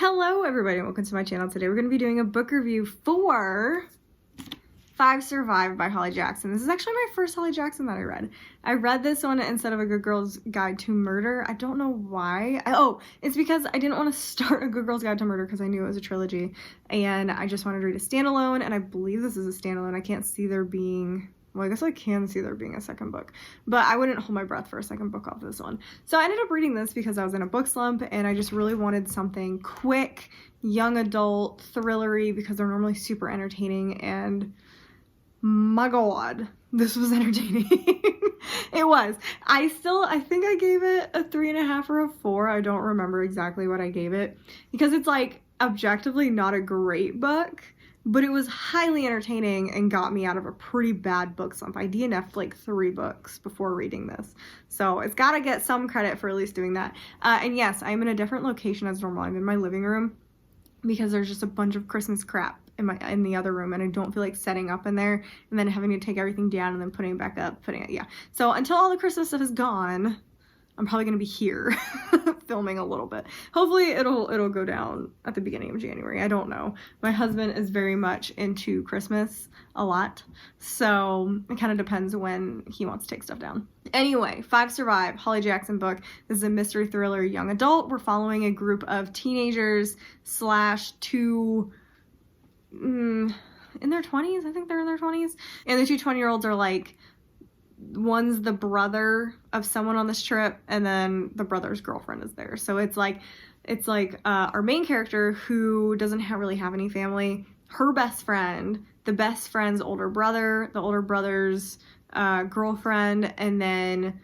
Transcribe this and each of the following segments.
Hello everybody and welcome to my channel. Today we're going to be doing a book review for Five Survive by Holly Jackson. This is actually my first Holly Jackson that I read. I read this one instead of A Good Girl's Guide to Murder. I don't know why. It's because I didn't want to start A Good Girl's Guide to Murder because I knew it was a trilogy and I just wanted to read a standalone, and I believe this is a standalone. I can't see there being... Well, I guess I can see there being a second book, but I wouldn't hold my breath for a second book off this one. So I ended up reading this because I was in a book slump and I just really wanted something quick, young adult, thrillery, because they're normally super entertaining, and my god, this was entertaining. It was. I think I gave it a 3.5 or a 4. I don't remember exactly what I gave it because it's like objectively not a great book, but it was highly entertaining and got me out of a pretty bad book slump. I DNF'd like 3 books before reading this. So it's got to get some credit for at least doing that. And yes, I'm in a different location as normal. I'm in my living room because there's just a bunch of Christmas crap in the other room, and I don't feel like setting up in there and then having to take everything down and then putting it back up, yeah. So until all the Christmas stuff is gone, I'm probably going to be here filming a little bit. Hopefully it'll go down at the beginning of January. I don't know. My husband is very much into Christmas a lot, so it kind of depends when he wants to take stuff down. Anyway, Five Survive, Holly Jackson book. This is a mystery thriller young adult. We're following a group of teenagers / two in their 20s. I think they're in their 20s. And the two 20-year-olds are like, one's the brother of someone on this trip, and then the brother's girlfriend is there. So it's like our main character, who doesn't really have any family, her best friend, the best friend's older brother, the older brother's girlfriend, and then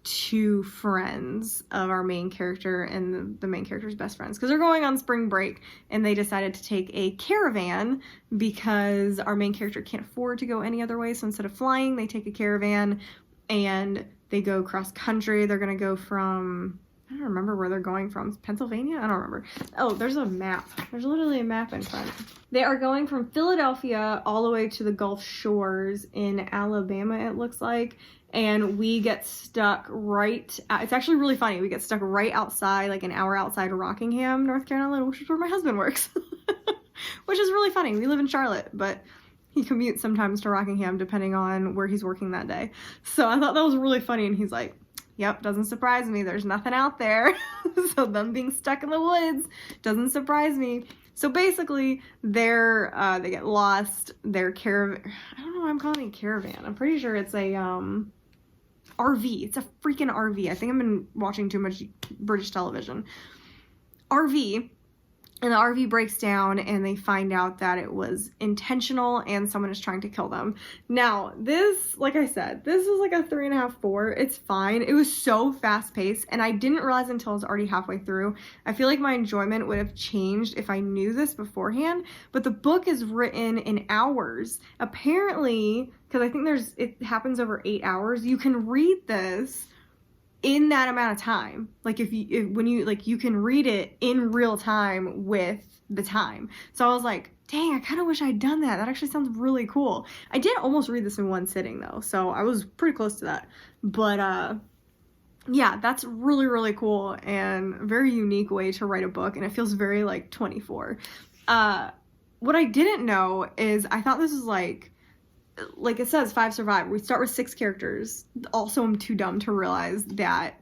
2 friends of our main character and the main character's best friends, because they're going on spring break and they decided to take a caravan because our main character can't afford to go any other way. So instead of flying, they take a caravan and they go cross country. They're gonna go from, I don't remember where they're going from. Pennsylvania? I don't remember. Oh, there's a map. There's literally a map in front. They are going from Philadelphia all the way to the Gulf Shores in Alabama, it looks like. And we get stuck it's actually really funny. We get stuck right outside, like an hour outside Rockingham, North Carolina, which is where my husband works. Which is really funny. We live in Charlotte, but he commutes sometimes to Rockingham depending on where he's working that day. So I thought that was really funny, and he's like, yep, doesn't surprise me. There's nothing out there. So them being stuck in the woods doesn't surprise me. So basically, they get lost. Their caravan, I don't know why I'm calling it caravan. I'm pretty sure it's a RV. It's a freaking RV. I think I've been watching too much British television. RV. And the RV breaks down and they find out that it was intentional and someone is trying to kill them. Now, this, like I said, this is like a 3.5, 4. It's fine. It was so fast paced and I didn't realize until I was already halfway through. I feel like my enjoyment would have changed if I knew this beforehand, but the book is written in hours. Apparently, because I think it happens over 8 hours, you can read this in that amount of time. Like you can read it in real time with the time. So I was like, dang, I kind of wish I'd done that. That actually sounds really cool. I did almost read this in one sitting though, so I was pretty close to that. But yeah, that's really, really cool and a very unique way to write a book, and it feels very like 24. What I didn't know is I thought this was like it says, 5 survive. We start with 6 characters. Also, I'm too dumb to realize that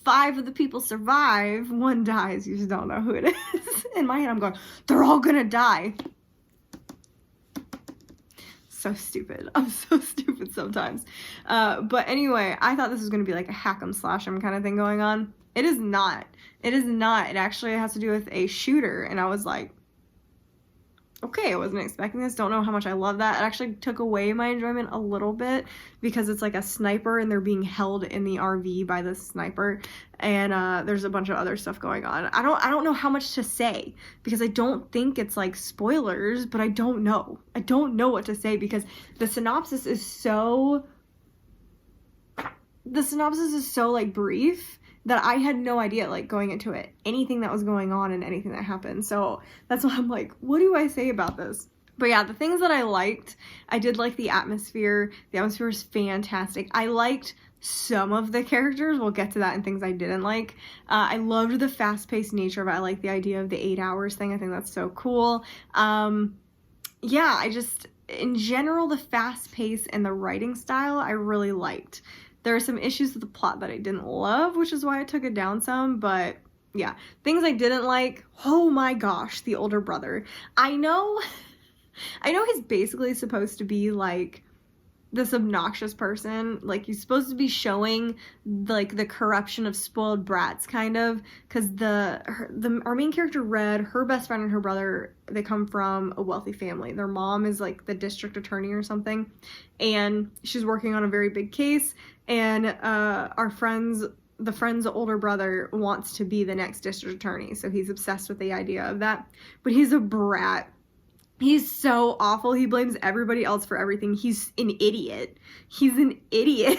5 of the people survive, 1 dies. You just don't know who it is. In my head, I'm going, they're all gonna die. So stupid. I'm so stupid sometimes. But anyway, I thought this was gonna be like a hack 'em slash 'em kind of thing going on. It is not. It is not. It actually has to do with a shooter, and I was like, okay, I wasn't expecting this. Don't know how much I love that. It actually took away my enjoyment a little bit because it's like a sniper and they're being held in the RV by the sniper, and there's a bunch of other stuff going on. I don't know how much to say because I don't think it's like spoilers, but I don't know. I don't know what to say because the synopsis is so like brief that I had no idea, like, going into it, anything that was going on and anything that happened. So that's why I'm like, what do I say about this? But yeah, the things that I liked, I did like the atmosphere. The atmosphere is fantastic. I liked some of the characters. We'll get to that and things I didn't like. I loved the fast-paced nature of it. I like the idea of the 8 hours thing. I think that's so cool. Yeah, in general, the fast pace and the writing style I really liked. There are some issues with the plot that I didn't love, which is why I took it down some, but yeah. Things I didn't like, oh my gosh, the older brother. I know he's basically supposed to be like this obnoxious person. Like, he's supposed to be showing like the corruption of spoiled brats, kind of, because our main character Red, her best friend and her brother, they come from a wealthy family. Their mom is like the district attorney or something, and she's working on a very big case, and the friend's older brother wants to be the next district attorney, so he's obsessed with the idea of that, but he's a brat. He's so awful. He blames everybody else for everything. He's an idiot. He's an idiot.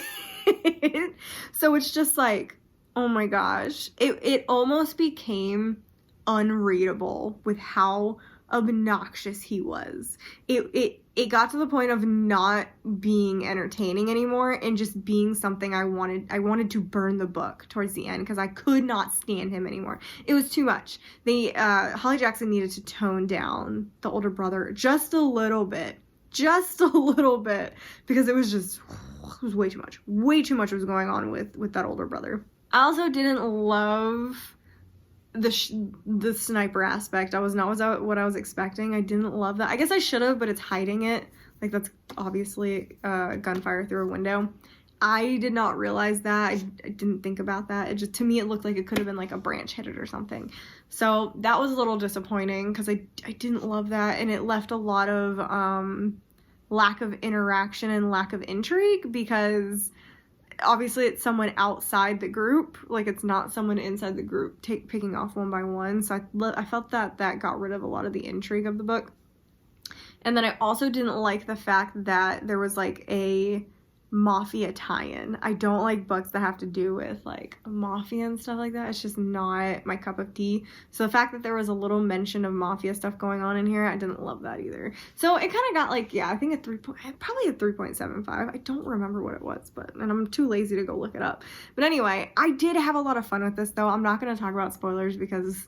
So it's just like, oh my gosh. It almost became unreadable with how obnoxious he was. It got to the point of not being entertaining anymore and just being something I wanted to burn the book towards the end because I could not stand him anymore. It was too much. Holly Jackson needed to tone down the older brother just a little bit. Just a little bit. Because it was way too much. Way too much was going on with that older brother. I also didn't love the sniper aspect. That was not what I was expecting. I didn't love that. I guess I should have, but it's hiding it. Like, that's obviously gunfire through a window. I did not realize that. I didn't think about that. To me, it looked like it could have been like a branch hit it or something. So that was a little disappointing because I didn't love that, and it left a lot of lack of interaction and lack of intrigue because obviously it's someone outside the group, like it's not someone inside the group picking off one by one. So I felt that got rid of a lot of the intrigue of the book. And then I also didn't like the fact that there was like a mafia tie-in. I don't like books that have to do with like mafia and stuff like that. It's just not my cup of tea. So the fact that there was a little mention of mafia stuff going on in here, I didn't love that either. So it kind of got like, yeah, I think probably a 3.75. I don't remember what it was, and I'm too lazy to go look it up. But anyway, I did have a lot of fun with this though. I'm not going to talk about spoilers because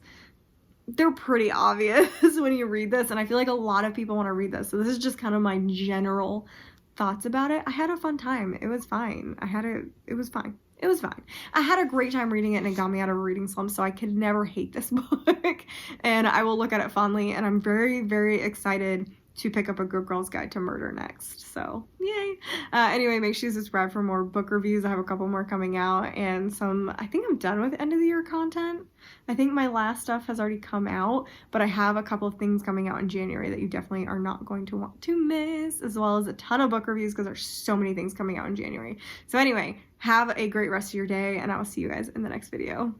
they're pretty obvious when you read this, and I feel like a lot of people want to read this. So this is just kind of my general thoughts about it. I had a fun time. It was fine. It was fine. It was fine. I had a great time reading it, and it got me out of a reading slump, so I could never hate this book. And I will look at it fondly, and I'm very, very excited to pick up A Good Girl's Guide to Murder next. So, yay. Anyway, make sure you subscribe for more book reviews. I have a couple more coming out, and I think I'm done with end of the year content. I think my last stuff has already come out, but I have a couple of things coming out in January that you definitely are not going to want to miss, as well as a ton of book reviews because there's so many things coming out in January. So anyway, have a great rest of your day, and I will see you guys in the next video.